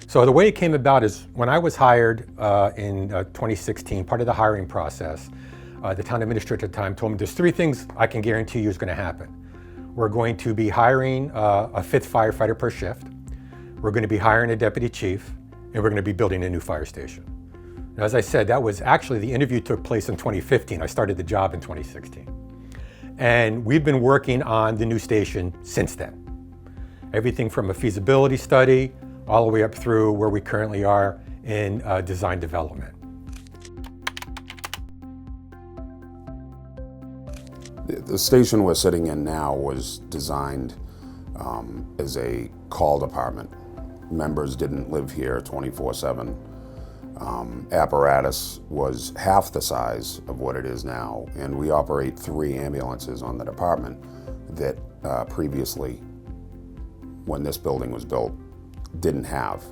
So the way it came about is when I was hired in 2016, part of the hiring process, the town administrator at the time told me there's 3 things I can guarantee you is going to happen. We're going to be hiring a 5th firefighter per shift. We're going to be hiring a deputy chief, and we're going to be building a new fire station. Now, as I said, that was actually, the interview took place in 2015. I started the job in 2016. And we've been working on the new station since then. Everything from a feasibility study all the way up through where we currently are in design development. The station we're sitting in now was designed as a call department. Members didn't live here 24/7. Apparatus was half the size of what it is now, and we operate 3 ambulances on the department that previously, when this building was built, didn't have.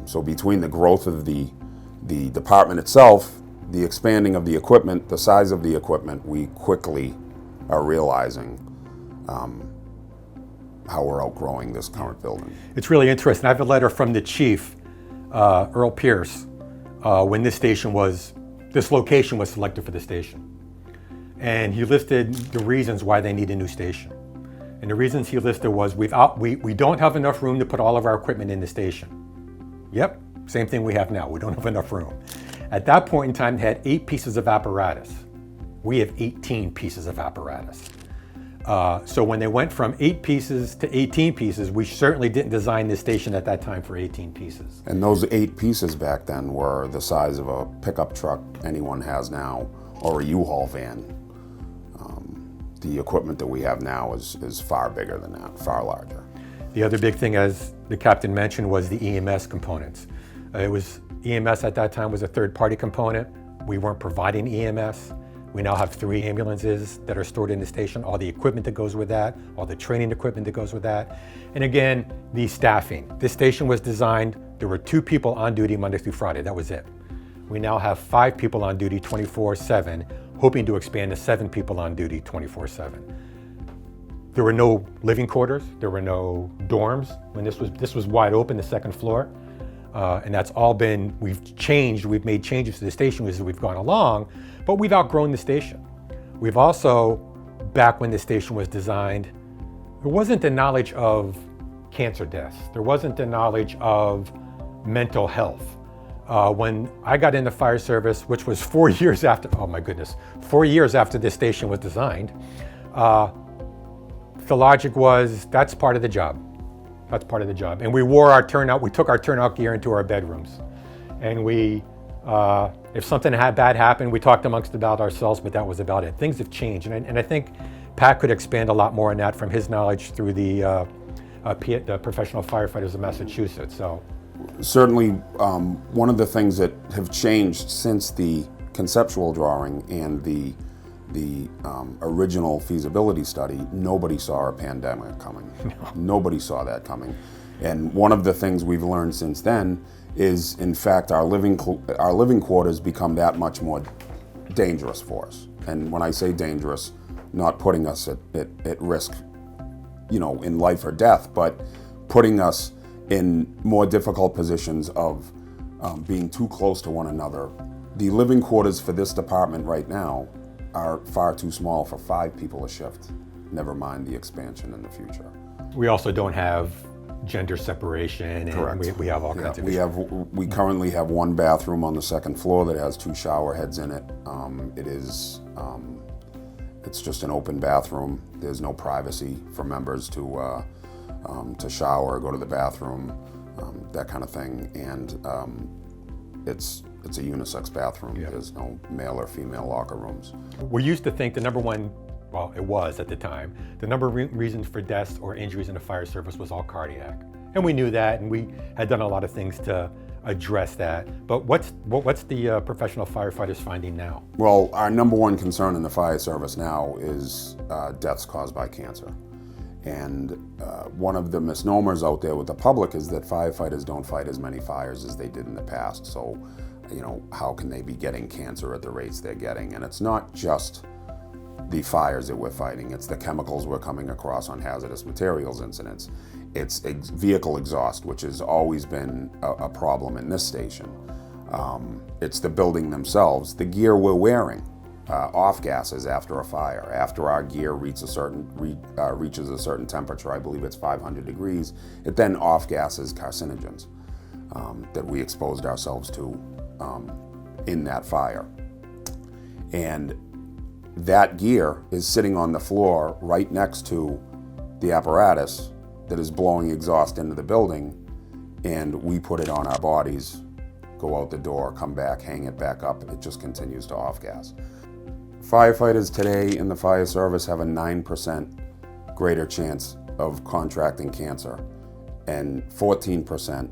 So between the growth of the department itself, the expanding of the equipment, the size of the equipment, we quickly are realizing how we're outgrowing this current building. It's really interesting. I have a letter from the chief, Earl Pierce, when this location was selected for the station. And he listed the reasons why they need a new station. And the reasons he listed was we don't have enough room to put all of our equipment in the station. Yep, same thing we have now. We don't have enough room. At that point in time, they had 8 pieces of apparatus. We have 18 pieces of apparatus. So when they went from 8 pieces to 18 pieces, we certainly didn't design this station at that time for 18 pieces. And those 8 pieces back then were the size of a pickup truck anyone has now, or a U-Haul van. The equipment that we have now is far bigger than that, far larger. The other big thing, as the captain mentioned, was the EMS components. EMS at that time was a third-party component. We weren't providing EMS. We now have 3 ambulances that are stored in the station, all the equipment that goes with that, all the training equipment that goes with that. And again, the staffing. This station was designed, there were 2 people on duty Monday through Friday, that was it. We now have 5 people on duty 24/7, hoping to expand to 7 people on duty 24/7. There were no living quarters, there were no dorms. When this was wide open, the 2nd floor. And that's all been, we've made changes to the station as we've gone along, but we've outgrown the station. We've also, back when the station was designed, there wasn't the knowledge of cancer deaths. There wasn't the knowledge of mental health. When I got into fire service, which was 4 years after, 4 years after this station was designed, the logic was, that's part of the job. That's part of the job. And we took our turnout gear into our bedrooms. And if something bad happened, we talked amongst about ourselves, but that was about it. Things have changed. And I think Pat could expand a lot more on that from his knowledge through the Professional Firefighters of Massachusetts. So certainly, one of the things that have changed since the conceptual drawing and the original feasibility study, nobody saw a pandemic coming. No. Nobody saw that coming. And one of the things we've learned since then is, in fact, our living quarters become that much more dangerous for us. And when I say dangerous, not putting us at risk, in life or death, but putting us in more difficult positions of being too close to one another. The living quarters for this department right now are far too small for 5 people a shift, never mind the expansion in the future. we also don't have gender separation, and Correct. we have all kinds of issues. We currently have 1 bathroom on the 2nd floor that has 2 shower heads in it. It's just an open bathroom. There's no privacy for members to shower, go to the bathroom, that kind of thing. And it's a unisex bathroom. Yeah. There's no male or female locker rooms. We used to think the number one, well, it was at the time, the number of reasons for deaths or injuries in the fire service was all cardiac. And we knew that, and we had done a lot of things to address that. But what's the professional firefighters finding now? Well, our number 1 concern in the fire service now is deaths caused by cancer. And one of the misnomers out there with the public is that firefighters don't fight as many fires as they did in the past. So, how can they be getting cancer at the rates they're getting? And it's not just the fires that we're fighting. It's the chemicals we're coming across on hazardous materials incidents. It's vehicle exhaust, which has always been a problem in this station. It's the building themselves, the gear we're wearing, off gases after a fire. After our gear reaches a certain temperature, I believe it's 500 degrees, it then off gases carcinogens that we exposed ourselves to in that fire. And that gear is sitting on the floor right next to the apparatus that is blowing exhaust into the building, and we put it on our bodies, go out the door, come back, hang it back up, it just continues to off gas. Firefighters today in the fire service have a 9% greater chance of contracting cancer and 14%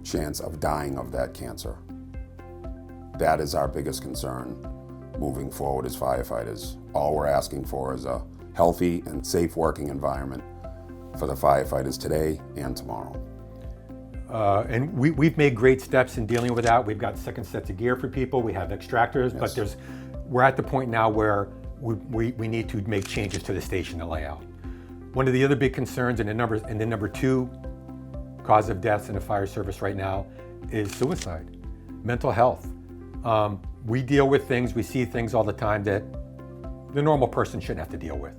chance of dying of that cancer. That is our biggest concern moving forward as firefighters. All we're asking for is a healthy and safe working environment for the firefighters today and tomorrow. And we've made great steps in dealing with that. We've got second sets of gear for people. We have extractors, Yes. but we're at the point now where we need to make changes to the station and layout. One of the other big concerns and the number 2 cause of deaths in the fire service right now is suicide, mental health. We deal with things, we see things all the time that the normal person shouldn't have to deal with.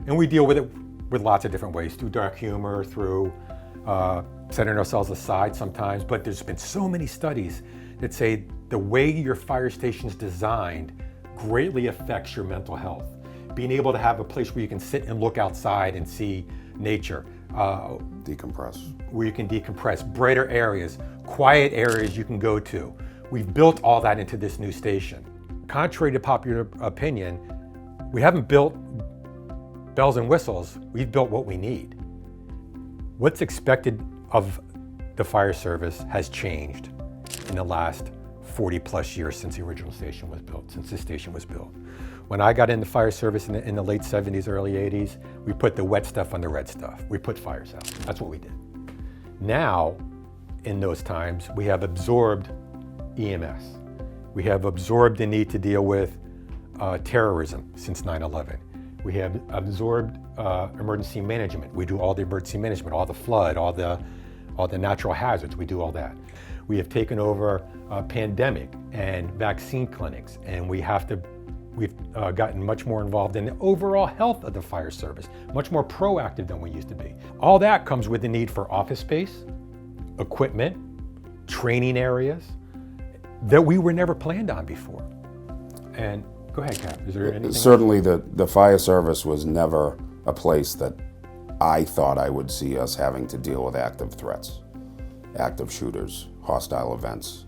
And we deal with it with lots of different ways, through dark humor, through setting ourselves aside sometimes, but there's been so many studies that say the way your fire station's designed greatly affects your mental health. Being able to have a place where you can sit and look outside and see nature. Decompress. Where you can decompress, brighter areas, quiet areas you can go to. We've built all that into this new station. Contrary to popular opinion, we haven't built bells and whistles, we've built what we need. What's expected of the fire service has changed in the last 40 plus years since the original station was built, since this station was built. When I got in the fire service in the late 70s, early 80s, we put the wet stuff on the red stuff. We put fires out. That's what we did. Now, in those times, we have absorbed EMS. We have absorbed the need to deal with terrorism since 9/11. We have absorbed emergency management. We do all the emergency management, all the flood, all the natural hazards. We do all that. We have taken over pandemic and vaccine clinics, and we've gotten much more involved in the overall health of the fire service, much more proactive than we used to be. All that comes with the need for office space, equipment, training areas that we were never planned on before. And go ahead, Cap. Is there anything? Certainly the fire service was never a place that I thought I would see us having to deal with active threats, active shooters, hostile events.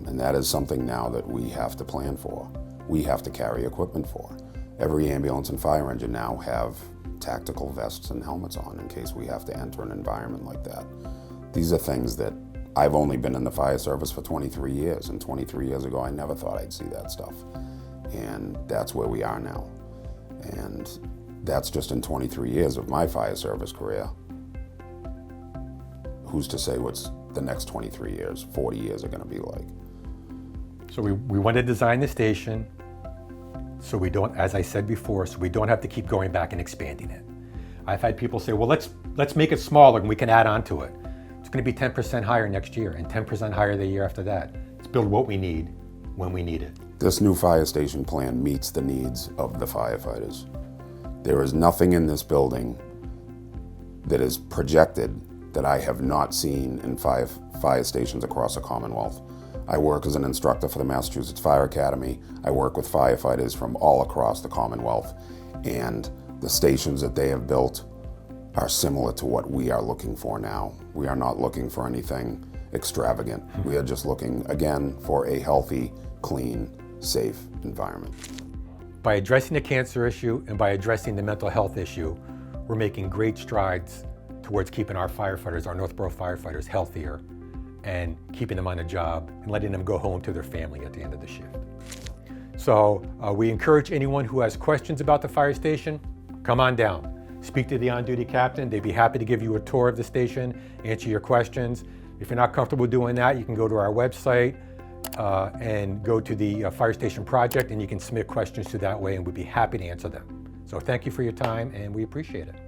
And that is something now that we have to plan for. We have to carry equipment for. Every ambulance and fire engine now have tactical vests and helmets on in case we have to enter an environment like that. These are things that I've only been in the fire service for 23 years, and 23 years ago I never thought I'd see that stuff. And that's where we are now. And that's just in 23 years of my fire service career. Who's to say what's the next 23 years, 40 years are gonna be like? So we want to design the station so we don't, as I said before, so we don't have to keep going back and expanding it. I've had people say, well, let's make it smaller and we can add on to it. It's going to be 10% higher next year and 10% higher the year after that. Let's build what we need when we need it. This new fire station plan meets the needs of the firefighters. There is nothing in this building that is projected that I have not seen in 5 fire stations across the Commonwealth. I work as an instructor for the Massachusetts Fire Academy. I work with firefighters from all across the Commonwealth, and the stations that they have built are similar to what we are looking for now. We are not looking for anything extravagant. We are just looking, again, for a healthy, clean, safe environment. By addressing the cancer issue and by addressing the mental health issue, we're making great strides towards keeping our firefighters, our Northborough firefighters, healthier and keeping them on a job and letting them go home to their family at the end of the shift. So we encourage anyone who has questions about the fire station, come on down. Speak to the on-duty captain. They'd be happy to give you a tour of the station, answer your questions. If you're not comfortable doing that, you can go to our website, and go to the Fire Station Project, and you can submit questions to that way, and we'd be happy to answer them. So thank you for your time, and we appreciate it.